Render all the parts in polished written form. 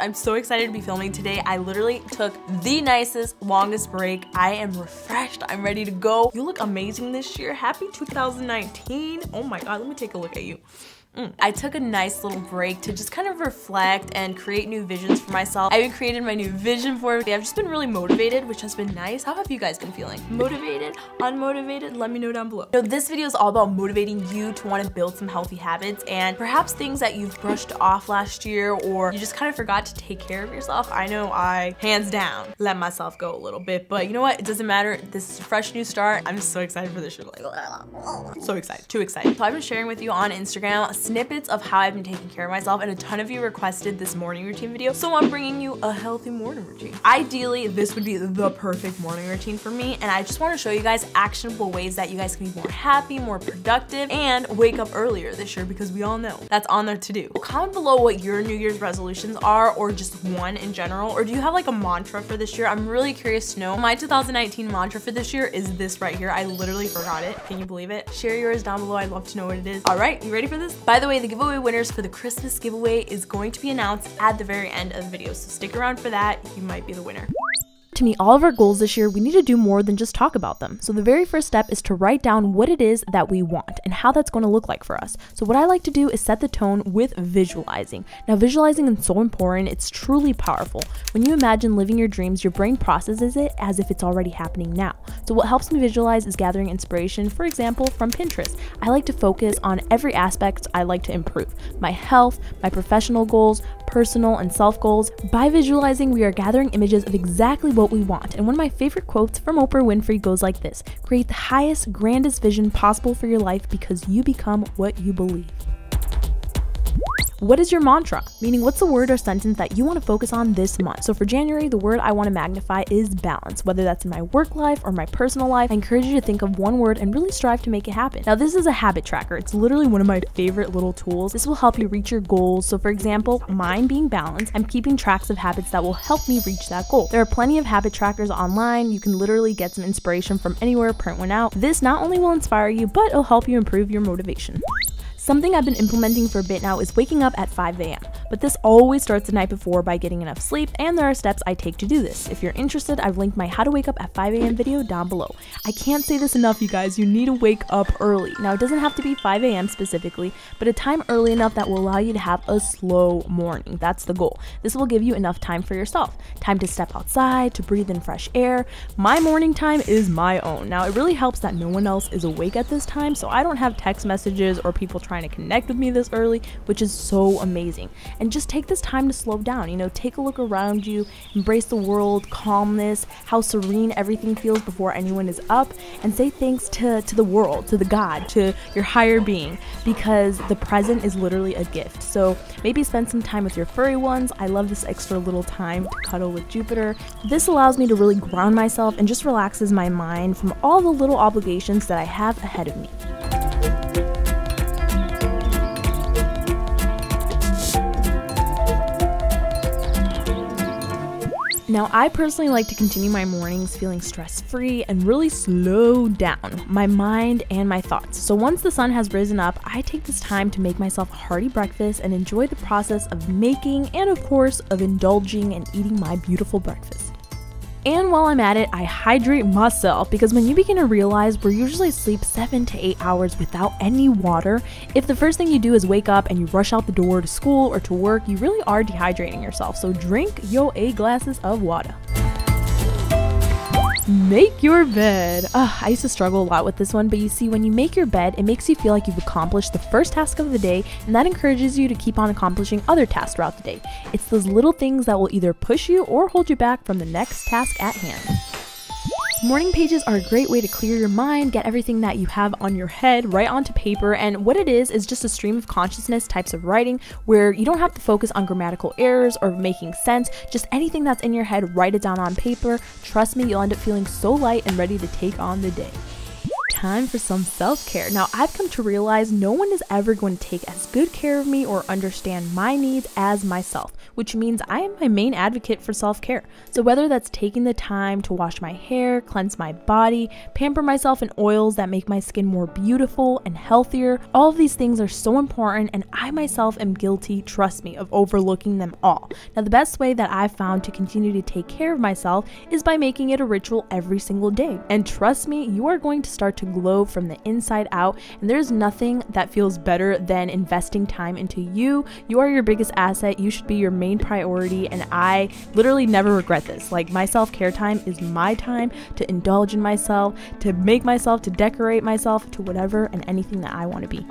I'm so excited to be filming today. I literally took the nicest, longest break. I am refreshed. I'm ready to go. You look amazing this year. Happy 2019. Oh my God, let me take a look at you. I took a nice little break to just kind of reflect and create new visions for myself. I even created my new vision for it. I've just been really motivated, which has been nice. How have you guys been feeling? Motivated? Unmotivated? Let me know down below. So this video is all about motivating you to want to build some healthy habits and perhaps things that you've brushed off last year or you just kind of forgot to take care of yourself. I know I, hands down, let myself go a little bit, but you know what? It doesn't matter. This is a fresh new start. I'm so excited for this shit. Like, so excited. Too excited. So I've been sharing with you on Instagram snippets of how I've been taking care of myself, and a ton of you requested this morning routine video, so I'm bringing you a healthy morning routine. Ideally, this would be the perfect morning routine for me, and I just want to show you guys actionable ways that you guys can be more happy, more productive, and wake up earlier this year, because we all know that's on their to-do. Comment below what your New Year's resolutions are, or just one in general, or do you have like a mantra for this year? I'm really curious to know. My 2019 mantra for this year is this right here. I literally forgot it. Can you believe it? Share yours down below. I'd love to know what it is. All right, you ready for this? By the way, the giveaway winners for the Christmas giveaway is going to be announced at the very end of the video, so stick around for that. You might be the winner. To meet all of our goals this year, we need to do more than just talk about them. So the very first step is to write down what it is that we want and how that's going to look like for us. So what I like to do is set the tone with visualizing. Now visualizing is so important, it's truly powerful. When you imagine living your dreams, your brain processes it as if it's already happening now. So what helps me visualize is gathering inspiration, for example, from Pinterest. I like to focus on every aspect I like to improve. My health, my professional goals, personal and self goals. By visualizing, we are gathering images of exactly what we want. And one of my favorite quotes from Oprah Winfrey goes like this: create the highest, grandest vision possible for your life because you become what you believe. What is your mantra? Meaning, what's the word or sentence that you want to focus on this month? So for January, the word I want to magnify is balance. Whether that's in my work life or my personal life, I encourage you to think of one word and really strive to make it happen. Now, this is a habit tracker. It's literally one of my favorite little tools. This will help you reach your goals. So for example, mine being balance, I'm keeping tracks of habits that will help me reach that goal. There are plenty of habit trackers online. You can literally get some inspiration from anywhere, print one out. This not only will inspire you, but it'll help you improve your motivation. Something I've been implementing for a bit now is waking up at 5 a.m. But this always starts the night before by getting enough sleep, and there are steps I take to do this. If you're interested, I've linked my how to wake up at 5 a.m. video down below. I can't say this enough, you guys. You need to wake up early. Now, it doesn't have to be 5 a.m. specifically, but a time early enough that will allow you to have a slow morning. That's the goal. This will give you enough time for yourself. Time to step outside, to breathe in fresh air. My morning time is my own. Now, it really helps that no one else is awake at this time, so I don't have text messages or people trying to connect with me this early, which is so amazing. And just take this time to slow down, you know, take a look around you, embrace the world, calmness, how serene everything feels before anyone is up, and say thanks to the world, to the God, to your higher being, because the present is literally a gift. So maybe spend some time with your furry ones. I love this extra little time to cuddle with Jupiter. This allows me to really ground myself and just relaxes my mind from all the little obligations that I have ahead of me. Now, I personally like to continue my mornings feeling stress-free and really slow down my mind and my thoughts. So once the sun has risen up, I take this time to make myself a hearty breakfast and enjoy the process of making and, of course, of indulging and eating my beautiful breakfast. And while I'm at it, I hydrate myself, because when you begin to realize we're usually asleep 7 to 8 hours without any water, if the first thing you do is wake up and you rush out the door to school or to work, you really are dehydrating yourself. So drink your 8 glasses of water. Make your bed. I used to struggle a lot with this one, but you see, when you make your bed, it makes you feel like you've accomplished the first task of the day, and that encourages you to keep on accomplishing other tasks throughout the day. It's those little things that will either push you or hold you back from the next task at hand. Morning pages are a great way to clear your mind, get everything that you have on your head right onto paper, and what it is just a stream of consciousness types of writing where you don't have to focus on grammatical errors or making sense. Just anything that's in your head, write it down on paper. Trust me, you'll end up feeling so light and ready to take on the day. time for some self-care. Now, I've come to realize no one is ever going to take as good care of me or understand my needs as myself, which means I am my main advocate for self-care. So whether that's taking the time to wash my hair, cleanse my body, pamper myself in oils that make my skin more beautiful and healthier, all of these things are so important, and I myself am guilty, trust me, of overlooking them all. Now, the best way that I've found to continue to take care of myself is by making it a ritual every single day. And trust me, you are going to start to glow from the inside out, and there's nothing that feels better than investing time into you. You are your biggest asset. You should be your main priority, and I literally never regret this. Like, my self-care time is my time to indulge in myself, to make myself, to decorate myself, to whatever and anything that I want to be.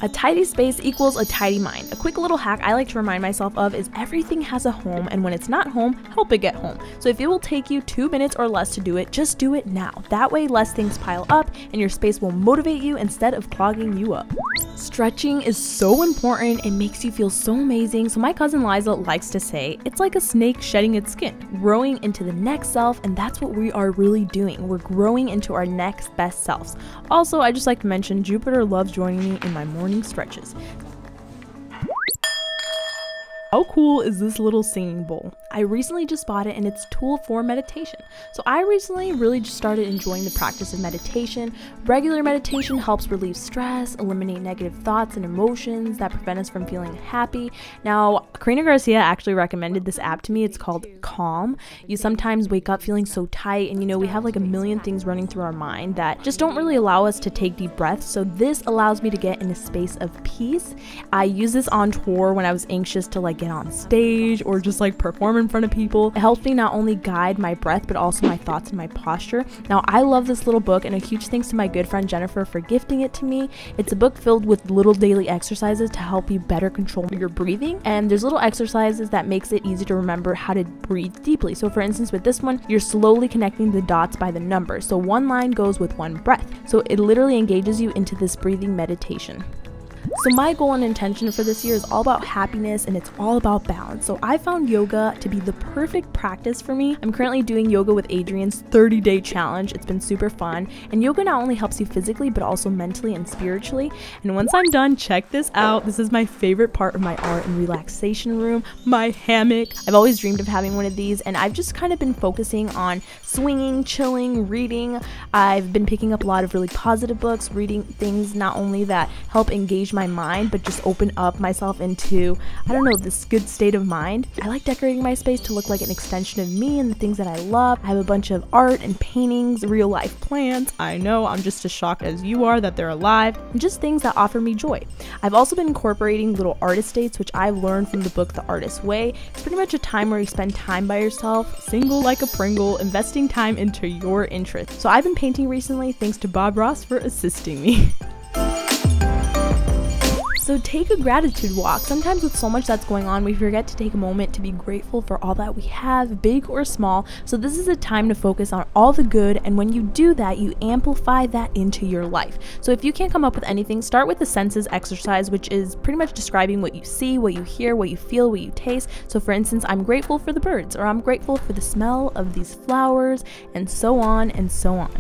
A tidy space equals a tidy mind. A quick little hack I like to remind myself of is everything has a home, and when it's not home, help it get home. So if it will take you 2 minutes or less to do it, just do it now. That way less things pile up and your space will motivate you instead of clogging you up. Stretching is so important. It makes you feel so amazing. So my cousin Liza likes to say, it's like a snake shedding its skin, growing into the next self, and that's what we are really doing. We're growing into our next best selves. Also, I just like to mention Jupiter loves joining me in my morning stretches. How cool is this little singing bowl? I recently just bought it, and it's a tool for meditation. So I recently really just started enjoying the practice of meditation. Regular meditation helps relieve stress, eliminate negative thoughts and emotions that prevent us from feeling happy. Now, Karina Garcia actually recommended this app to me. It's called Calm. You sometimes wake up feeling so tight, and we have like a million things running through our mind that just don't really allow us to take deep breaths. So this allows me to get in a space of peace. I use this on tour when I was anxious to like get on stage or just like perform in front of people. It helps me not only guide my breath but also my thoughts and my posture. Now, I love this little book, and a huge thanks to my good friend Jennifer for gifting it to me. It's a book filled with little daily exercises to help you better control your breathing, and there's little exercises that makes it easy to remember how to breathe deeply. So for instance, with this one, you're slowly connecting the dots by the numbers. So one line goes with one breath. So it literally engages you into this breathing meditation. So my goal and intention for this year is all about happiness, and it's all about balance. So I found yoga to be the perfect practice for me. I'm currently doing yoga with Adrian's 30-day challenge. It's been super fun, and yoga not only helps you physically but also mentally and spiritually. And once I'm done, check this out. This is my favorite part of my art and relaxation room, my hammock. I've always dreamed of having one of these, and I've just kind of been focusing on swinging, chilling, reading. I've been picking up a lot of really positive books, reading things not only that help engage my mind but just open up myself into, I don't know, this good state of mind. I like decorating my space to look like an extension of me and the things that I love. I have a bunch of art and paintings, real life plants. I know, I'm just as shocked as you are that they're alive, and just things that offer me joy. I've also been incorporating little artist dates, which I've learned from the book The Artist's Way. It's pretty much a time where you spend time by yourself, single like a Pringle, investing time into your interests. So I've been painting recently, thanks to Bob Ross for assisting me. So take a gratitude walk. Sometimes with so much that's going on, we forget to take a moment to be grateful for all that we have, big or small. So this is a time to focus on all the good, and when you do that, you amplify that into your life. So if you can't come up with anything, start with the senses exercise, which is pretty much describing what you see, what you hear, what you feel, what you taste. So for instance, I'm grateful for the birds, or I'm grateful for the smell of these flowers, and so on and so on.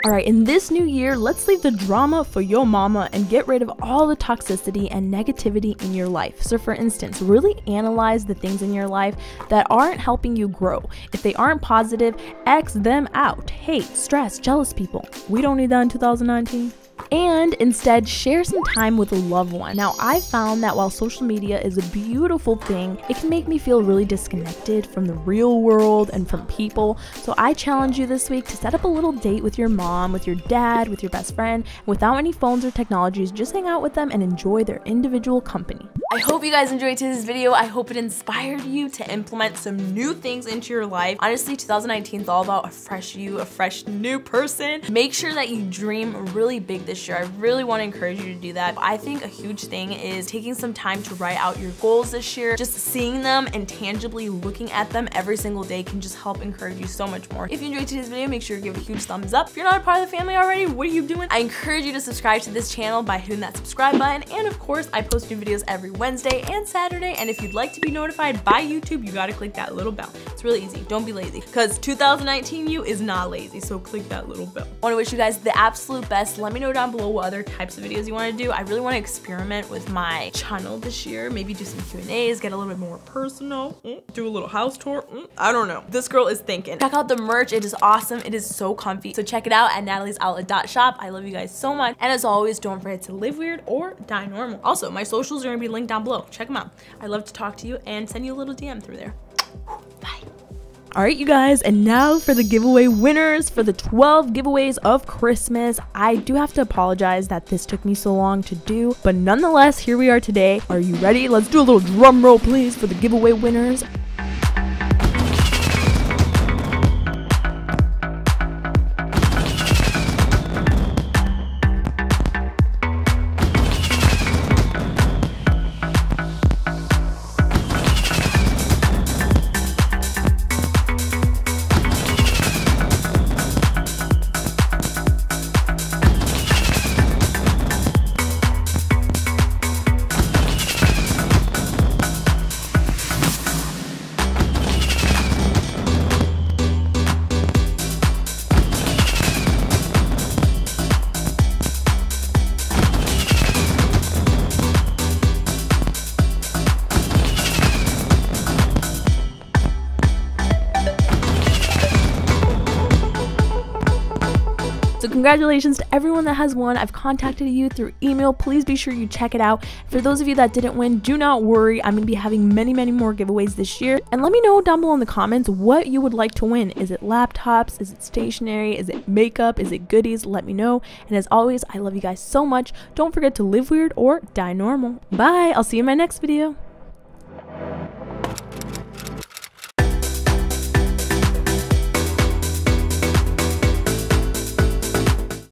Alright, in this new year, let's leave the drama for your mama and get rid of all the toxicity and negativity in your life. So for instance, really analyze the things in your life that aren't helping you grow. If they aren't positive, X them out. Hate, stress, jealous people. We don't need that in 2019. And instead, share some time with a loved one. Now, I found that while social media is a beautiful thing, it can make me feel really disconnected from the real world and from people. So I challenge you this week to set up a little date with your mom, with your dad, with your best friend, without any phones or technologies. Just hang out with them and enjoy their individual company. I hope you guys enjoyed today's video. I hope it inspired you to implement some new things into your life. Honestly, 2019 is all about a fresh you, a fresh new person. Make sure that you dream really big this year. I really want to encourage you to do that. I think a huge thing is taking some time to write out your goals this year. Just seeing them and tangibly looking at them every single day can just help encourage you so much more. If you enjoyed today's video, make sure to give it a huge thumbs up. If you're not a part of the family already, what are you doing? I encourage you to subscribe to this channel by hitting that subscribe button. And of course, I post new videos every week. Wednesday and Saturday. And if you'd like to be notified by YouTube, you gotta click that little bell. It's really easy. Don't be lazy, because 2019 you is not lazy, so click that little bell. I want to wish you guys the absolute best. Let me know down below what other types of videos you want to do. I really want to experiment with my channel this year. Maybe do some Q&As, get a little bit more personal, do a little house tour. I don't know. This girl is thinking. Check out the merch. It is awesome. It is so comfy. So check it out at nataliesoutlet.shop. I love you guys so much. And as always, don't forget to live weird or die normal. Also, my socials are going to be linked down below. Check them out. I love to talk to you and send you a little DM through there. Bye. All right, you guys, and now for the giveaway winners for the 12 giveaways of Christmas. I do have to apologize that this took me so long to do, but nonetheless, here we are today. Are you ready? Let's do a little drum roll, please, for the giveaway winners. So congratulations to everyone that has won. I've contacted you through email. Please be sure you check it out. For those of you that didn't win, do not worry. I'm going to be having many more giveaways this year. And let me know down below in the comments what you would like to win. Is it laptops? Is it stationery? Is it makeup? Is it goodies? Let me know. And as always, I love you guys so much. Don't forget to live weird or die normal. Bye. I'll see you in my next video.